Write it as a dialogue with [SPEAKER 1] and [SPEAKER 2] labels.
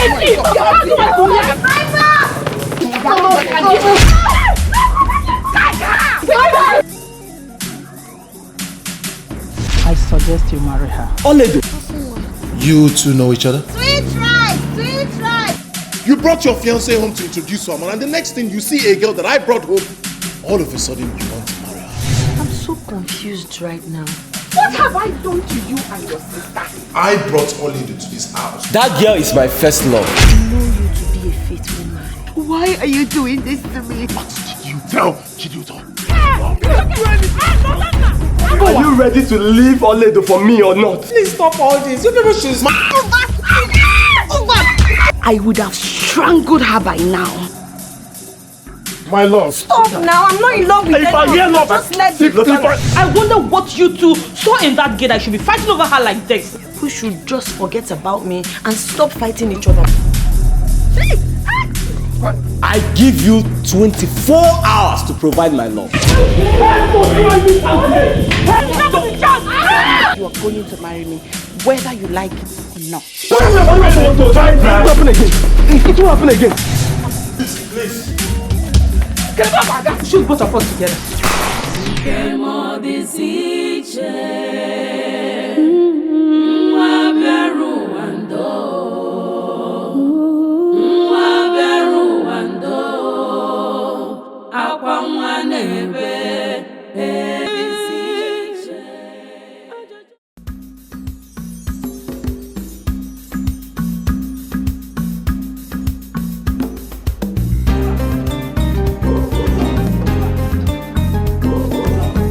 [SPEAKER 1] I suggest you marry her.
[SPEAKER 2] Oledo.
[SPEAKER 3] You two know each other?
[SPEAKER 4] Sweet rice!
[SPEAKER 3] You brought your fiancé home to introduce someone, and the next thing you see a girl that I brought home, all of a sudden you want to marry her.
[SPEAKER 5] I'm so confused right now.
[SPEAKER 4] What have I done to you and your sister?
[SPEAKER 3] I brought Oledo to this house.
[SPEAKER 2] That girl is my first love.
[SPEAKER 5] I know you to be a faithful man.
[SPEAKER 4] Why are you doing this to me?
[SPEAKER 3] What did you tell Chiduto?
[SPEAKER 2] Are you ready to leave Oledo for me or not?
[SPEAKER 1] Please stop all this. You people should...
[SPEAKER 5] I would have strangled her by now.
[SPEAKER 3] My love.
[SPEAKER 5] Stop now, I'm not in love with her.
[SPEAKER 2] If I hear love,
[SPEAKER 5] just let
[SPEAKER 2] if
[SPEAKER 1] I wonder what you two saw in that girl that should be fighting over her like this.
[SPEAKER 5] We should just forget about me and stop fighting each other.
[SPEAKER 2] I give you 24 hours to provide my love.
[SPEAKER 1] You are going to marry me, whether you like it or not.
[SPEAKER 2] What happened again? It will happen again.
[SPEAKER 3] Please.
[SPEAKER 1] Shoot both of us together.